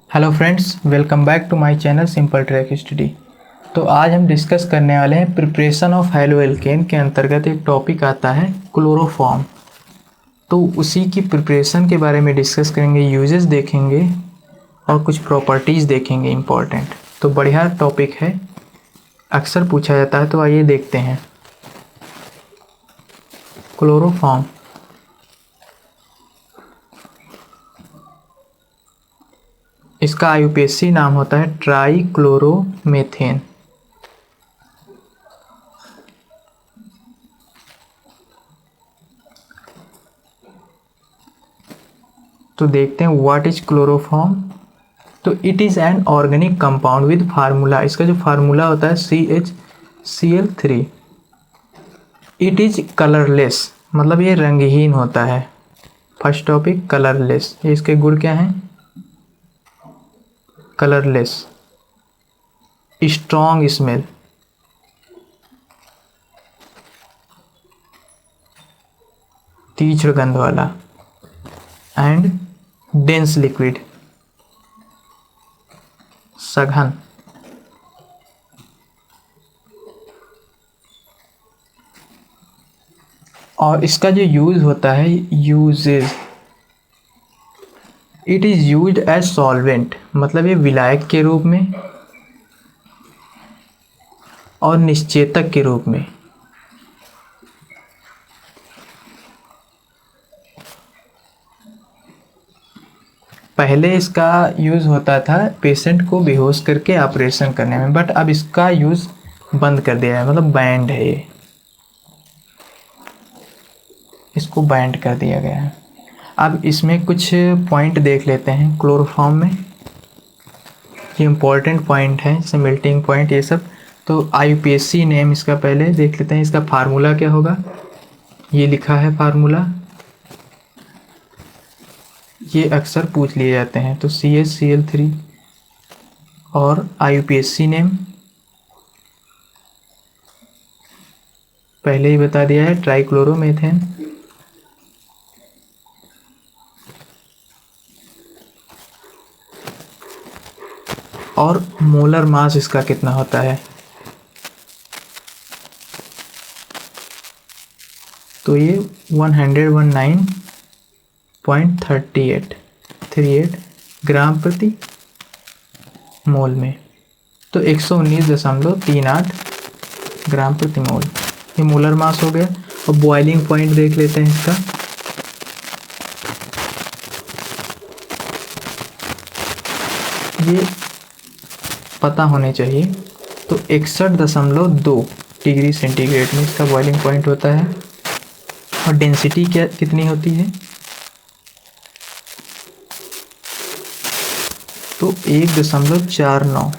Hello friends, welcome back to my channel simple track study. तो आज हम discuss करने वाले हैं प्रिपरेशन ऑफ हेलोएल्केन के अंतर्गत एक टॉपिक आता है क्लोरोफॉर्म। तो उसी की प्रिपरेशन के बारे में डिस्कस करेंगे, यूजेस देखेंगे और कुछ प्रॉपर्टीज़ देखेंगे इम्पॉर्टेंट। तो बढ़िया टॉपिक है, अक्सर पूछा जाता है। तो आइए देखते हैं क्लोरोफॉर्म। इसका आईयूपीएसी नाम होता है ट्राइक्लोरोमेथेन। तो देखते हैं व्हाट इज क्लोरोफॉर्म। तो it is an organic compound with formula. इसका जो फार्मूला होता है CHCl3। इट इज कलरलेस, मतलब ये रंगहीन होता है। First topic colourless. ये इसके गुण क्या हैं? कलरलेस, स्ट्रॉन्ग स्मेल, तीव्र गंध वाला, एंड डेंस लिक्विड, सघन। और इसका जो यूज होता है, usages, it is used as solvent, मतलब ये विलायक के रूप में और निश्चेतक के रूप में। पहले इसका यूज़ होता था पेशेंट को बेहोश करके ऑपरेशन करने में, बट अब इसका यूज़ बंद कर दिया है, मतलब बैंड है ये, इसको बैंड कर दिया गया है। अब इसमें कुछ पॉइंट देख लेते हैं क्लोरोफॉर्म में, ये इम्पोर्टेंट पॉइंट है, जैसे मेल्टिंग पॉइंट, ये सब। तो आईयूपीएसी नेम इसका पहले देख लेते हैं। इसका फार्मूला क्या होगा, ये लिखा है फार्मूला, ये अक्सर पूछ लिए जाते हैं। तो CHCl3 और आईयूपीएसी नेम पहले ही बता दिया है, ट्राइक्लोरोमेथेन। और मोलर मास इसका कितना होता है, तो ये 119.38 ग्राम प्रति मोल में। तो 119.38 ग्राम प्रति मोल, ये मोलर मास हो गया। और बॉइलिंग पॉइंट देख लेते हैं इसका। ये पता होने चाहिए। तो 61.2 डिग्री सेंटीग्रेड में इसका बॉइलिंग पॉइंट होता है। और डेंसिटी क्या कितनी होती है, तो 1.49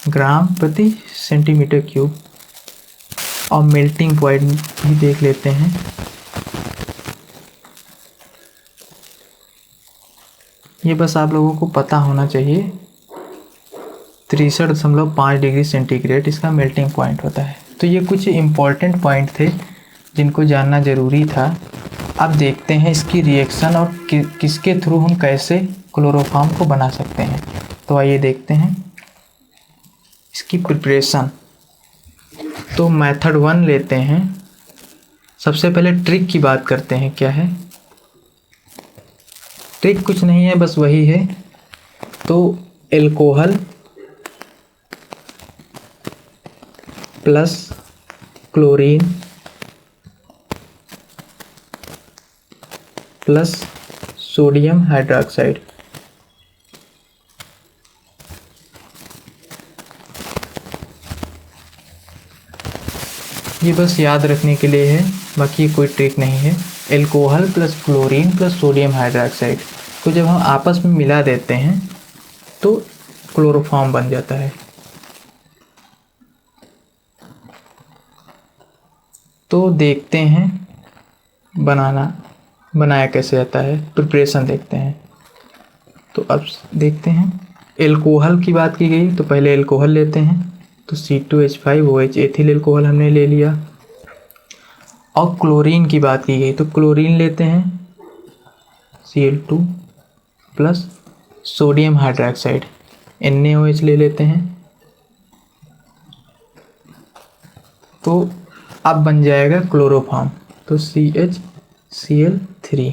ग्राम प्रति सेंटीमीटर क्यूब। और मेल्टिंग पॉइंट भी देख लेते हैं। ये बस आप लोगों को पता होना चाहिए, 63.5 डिग्री सेंटीग्रेड इसका मेल्टिंग पॉइंट होता है। तो ये कुछ इम्पॉर्टेंट पॉइंट थे जिनको जानना ज़रूरी था। अब देखते हैं इसकी रिएक्शन और किसके थ्रू हम कैसे क्लोरोफॉर्म को बना सकते हैं। तो आइए देखते हैं इसकी प्रिपरेशन। तो मेथड 1 लेते हैं। सबसे पहले ट्रिक की बात करते हैं। क्या है ट्रिक? कुछ नहीं है, बस वही है। तो alcohol plus chlorine plus sodium hydroxide. ये बस याद रखने के लिए है, बाकी कोई ट्रिक नहीं है। Alcohol plus chlorine plus sodium hydroxide को जब हम आपस में मिला देते हैं तो क्लोरोफॉर्म बन जाता है। तो देखते हैं बनाया कैसे जाता है, प्रिपरेशन देखते हैं। तो अब देखते हैं, एल्कोहल की बात की गई तो पहले एल्कोहल लेते हैं। तो C2H5OH एथिल एल्कोहल हमने ले लिया। और क्लोरीन की बात की गई तो क्लोरीन लेते हैं, Cl2 plus sodium hydroxide NaOH ले लेते हैं, तो अब बन जाएगा क्लोरोफॉर्म, तो CHCl3।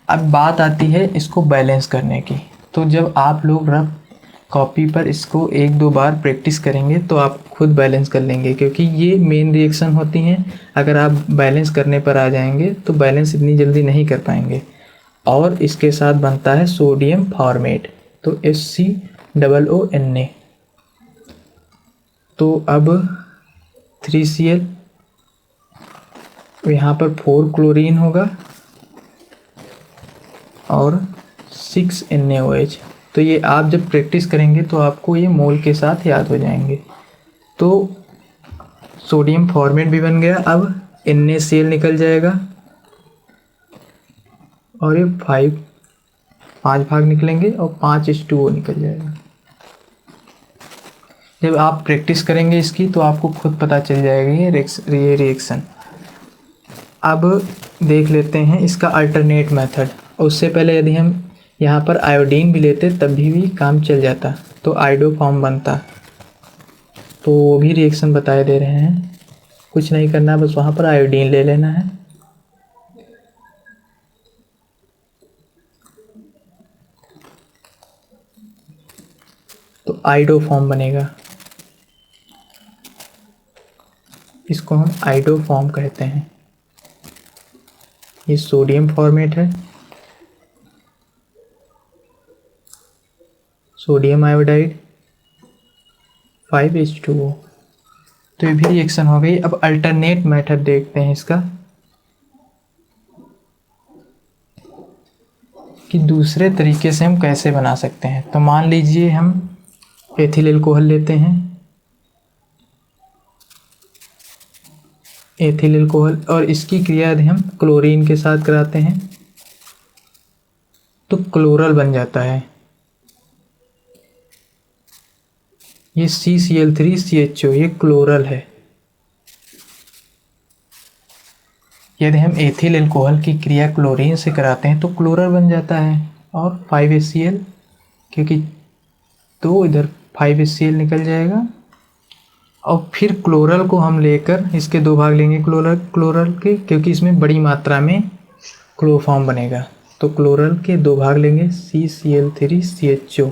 अब बात आती है इसको बैलेंस करने की। तो जब आप लोग रफ कॉपी पर इसको 1-2 बार प्रैक्टिस करेंगे तो आप खुद बैलेंस कर लेंगे, क्योंकि ये मेन रिएक्शन होती हैं। अगर आप बैलेंस करने पर आ जाएंगे तो बैलेंस इतनी जल्दी नहीं कर पाएंगे। और इसके साथ बनता है सोडियम फॉर्मेट, तो HCOONA। तो अब 3Cl, यहाँ पर 4 क्लोरीन होगा और 6 NaOH। तो ये आप जब प्रैक्टिस करेंगे तो आपको ये मोल के साथ याद हो जाएंगे। तो सोडियम फॉर्मेट भी बन गया। अब NaCl निकल जाएगा और ये 5 भाग निकलेंगे और 5 H2O निकल जाएगा। जब आप प्रैक्टिस करेंगे इसकी तो आपको खुद पता चल जाएगा ये रिएक्शन। अब देख लेते हैं इसका अल्टरनेट मेथड। उससे पहले यदि हम यहाँ पर आयोडीन भी लेते तब भी काम चल जाता, तो आयोडो फॉर्म बनता। तो वो भी रिएक्शन बताए दे रहे हैं, कुछ नहीं करना, बस वहाँ पर आयोडीन ले लेना है। तो आयोडो फॉर्म बनेगा, इसको हम आयोडो फॉर्म कहते हैं। ये सोडियम फॉर्मेट है, सोडियम आयोडाइड 5H2O। तो ये भी रिएक्शन हो गई। अब अल्टरनेट मेथड देखते हैं इसका कि दूसरे तरीके से हम कैसे बना सकते हैं। तो मान लीजिए हम एथिल अल्कोहल लेते हैं, एथिल अल्कोहल, और इसकी क्रिया यदि हम क्लोरीन के साथ कराते हैं तो क्लोरल बन जाता है। ये CCl3CHO ये क्लोरल है। यदि हम एथिल अल्कोहल की क्रिया क्लोरीन से कराते हैं तो क्लोरल बन जाता है और 5HCl, क्योंकि तो इधर 5HCl निकल जाएगा। और फिर क्लोरल को हम लेकर इसके 2 भाग लेंगे क्लोरल के, क्योंकि इसमें बड़ी मात्रा में क्लोरोफॉर्म बनेगा। तो क्लोरल के 2 भाग लेंगे CCl3CHO।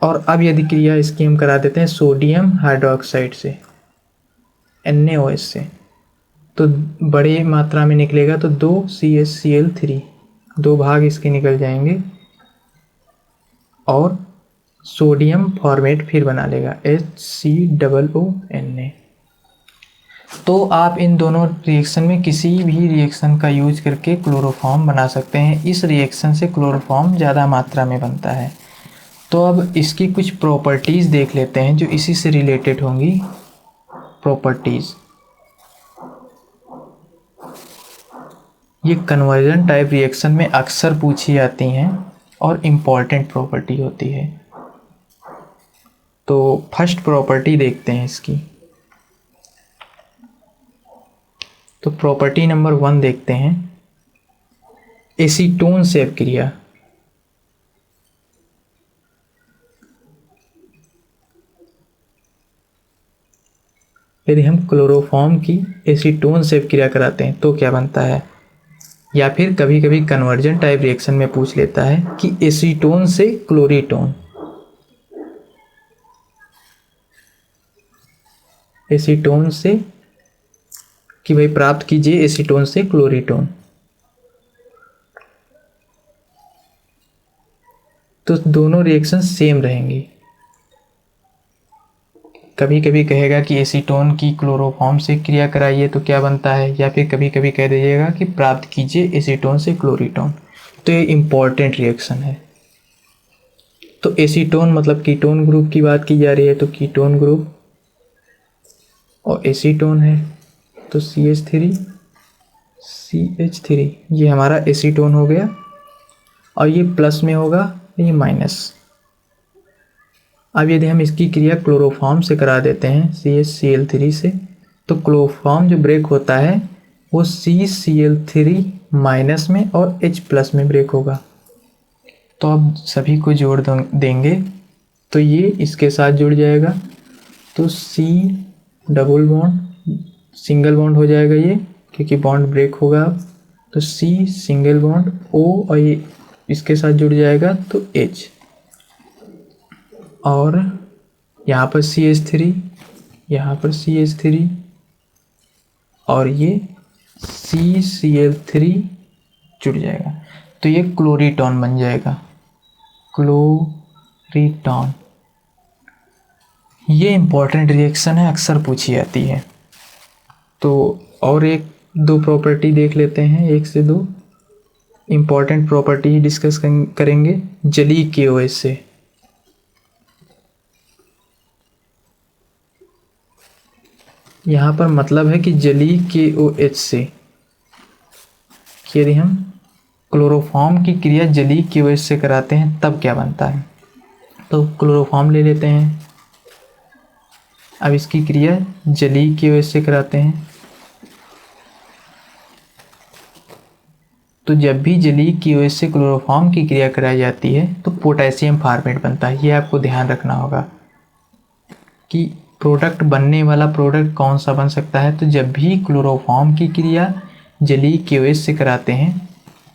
और अब यदि क्रिया इसकी हम करा देते हैं सोडियम हाइड्रोक्साइड से, NaOH से, तो बड़े मात्रा में निकलेगा, तो 2 CHCl3, 2 भाग इसके निकल जाएंगे और सोडियम फॉर्मेट फिर बना लेगा HCOONA। तो आप इन दोनों रिएक्शन में किसी भी रिएक्शन का यूज करके क्लोरोफॉर्म बना सकते हैं। इस रिएक्शन से क्लोरोफॉर्म ज़्यादा मात्रा में बनता है। तो अब इसकी कुछ प्रॉपर्टीज़ देख लेते हैं जो इसी से रिलेटेड होंगी। प्रॉपर्टीज़, ये कन्वर्जन टाइप रिएक्शन में अक्सर पूछी जाती हैं और इम्पॉर्टेंट प्रॉपर्टी होती है। तो फर्स्ट प्रॉपर्टी देखते हैं इसकी। तो प्रॉपर्टी नंबर 1 देखते हैं, एसीटोन से अपक्रिया। यदि हम क्लोरोफॉर्म की एसीटोन से अपक्रिया कराते हैं तो क्या बनता है, या फिर कभी कभी कन्वर्जन टाइप रिएक्शन में पूछ लेता है कि एसीटोन से क्लोरीटोन। एसीटोन से कि भाई प्राप्त कीजिए एसीटोन से क्लोरीटोन। तो दोनों रिएक्शन सेम रहेंगी। कभी कभी कहेगा कि एसीटोन की क्लोरोफॉर्म से क्रिया कराइए तो क्या बनता है, या फिर कभी कभी कह दीजिएगा कि प्राप्त कीजिए एसीटोन से क्लोरीटोन। तो ये इम्पॉर्टेंट रिएक्शन है। तो एसीटोन मतलब कीटोन ग्रुप की बात की जा रही है, तो कीटोन ग्रुप, और एसीटोन है तो CH3 ये हमारा एसीटोन हो गया, और ये प्लस में होगा, ये माइनस। अब यदि हम इसकी क्रिया क्लोरोफॉर्म से करा देते हैं CHCl3 से, तो क्लोरोफॉर्म जो ब्रेक होता है वो CCl3 माइनस में और H प्लस में ब्रेक होगा। तो अब सभी को जोड़ देंगे तो ये इसके साथ जुड़ जाएगा, तो C double bond single bond हो जाएगा ये, क्योंकि बॉन्ड ब्रेक होगा अब, तो C सिंगल बॉन्ड O और ये इसके साथ जुड़ जाएगा तो H, और यहाँ पर CH3, यहाँ पर CH3 और ये CCl3 जुड़ जाएगा, तो ये क्लोरीटॉन बन जाएगा, क्लोरीटॉन। ये इम्पॉर्टेंट रिएक्शन है, अक्सर पूछी जाती है। तो और एक दो प्रॉपर्टी देख लेते हैं, एक से दो इम्पॉर्टेंट प्रॉपर्टी डिस्कस करेंगे जलीय KOH से। यहाँ पर मतलब है कि जलीय KOH से यदि हम क्लोरोफॉर्म की क्रिया जलीय KOH से कराते हैं तब क्या बनता है। तो क्लोरोफॉर्म ले लेते हैं, अब इसकी क्रिया जलीय KOH से कराते हैं, तो जब भी जलीय KOH से क्लोरोफॉर्म की क्रिया कराई जाती है तो पोटेशियम फॉर्मेट बनता है। ये आपको ध्यान रखना होगा कि प्रोडक्ट बनने वाला प्रोडक्ट कौन सा बन सकता है। तो जब भी क्लोरोफॉर्म की क्रिया जलीय KOH से कराते हैं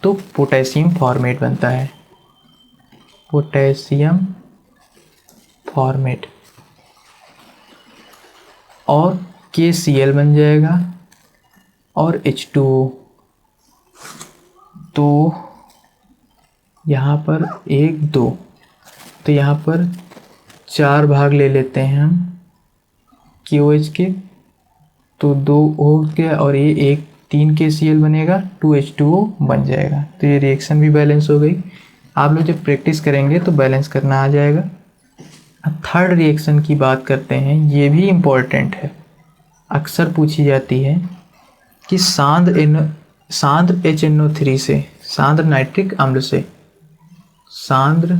तो पोटेशियम फॉर्मेट बनता है, पोटेशियम फॉर्मेट, और KCl बन जाएगा और H2O। तो यहाँ पर 1 2, तो यहाँ पर 4 भाग ले लेते हैं हम KOH के, तो 2 हो गया और ये 3 KCl बनेगा, 2 H2O बन जाएगा। तो ये रिएक्शन भी बैलेंस हो गई। आप लोग जब प्रैक्टिस करेंगे तो बैलेंस करना आ जाएगा। अब थर्ड रिएक्शन की बात करते हैं, ये भी इम्पोर्टेंट है, अक्सर पूछी जाती है कि सांद्र HNO3 से, सांद्र नाइट्रिक अम्ल से, सांद्र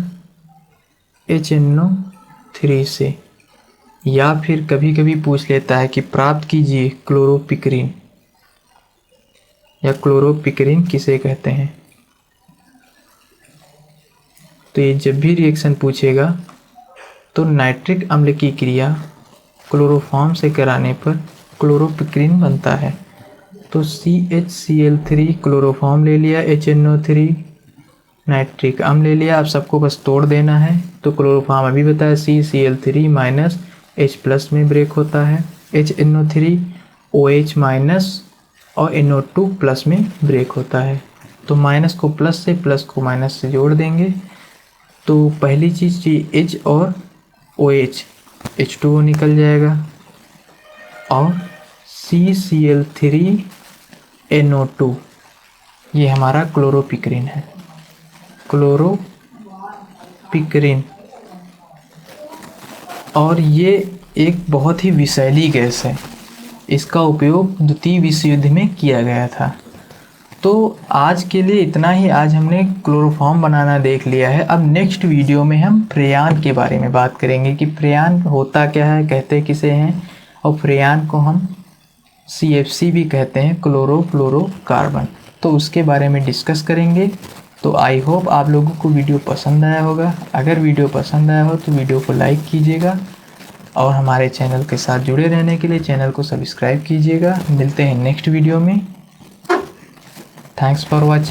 HNO3 से, या फिर कभी कभी पूछ लेता है कि प्राप्त कीजिए क्लोरोपिक्रीन, या क्लोरोपिक्रीन किसे कहते हैं। तो ये जब भी रिएक्शन पूछेगा तो नाइट्रिक अम्ल की क्रिया क्लोरोफॉर्म से कराने पर क्लोरोपिक्रीन बनता है। तो CHCl3 क्लोरोफॉर्म ले लिया, HNO3 नाइट्रिक अम्ल ले लिया, आप सबको बस तोड़ देना है। तो क्लोरोफॉर्म अभी बताया CCl3 माइनस H प्लस में ब्रेक होता है, HNO3 OH माइनस और NO2 प्लस में ब्रेक होता है। तो माइनस को प्लस से, प्लस को माइनस से जोड़ देंगे, तो पहली चीज़ H और OH H2O निकल जाएगा, और CCl3 NO2 ये हमारा क्लोरोपिक्रीन है, क्लोरोपिक्रीन। और ये एक बहुत ही विषैली गैस है, इसका उपयोग द्वितीय विश्व युद्ध में किया गया था। तो आज के लिए इतना ही। आज हमने क्लोरोफॉर्म बनाना देख लिया है। अब नेक्स्ट वीडियो में हम फ्रेयान के बारे में बात करेंगे कि फ्रेयान होता क्या है, कहते किसे हैं, और फ्रेयान को हम CFC भी कहते हैं, क्लोरोफ्लोरोकार्बन। तो उसके बारे में डिस्कस करेंगे। तो आई होप आप लोगों को वीडियो पसंद आया होगा। अगर वीडियो पसंद आया हो तो वीडियो को लाइक कीजिएगा, और हमारे चैनल के साथ जुड़े रहने के लिए चैनल को सब्सक्राइब कीजिएगा। मिलते हैं नेक्स्ट वीडियो में। Thanks for watching.